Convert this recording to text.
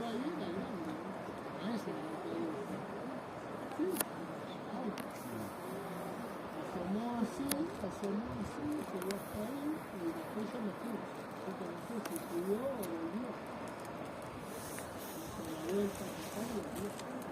ahí bailando. A eso es lo que digo. Sí, ay, asomó así, quedó hasta ahí y después yo me fui. Yo que no sé si subió o volvió. Hizo la vuelta total y volvió.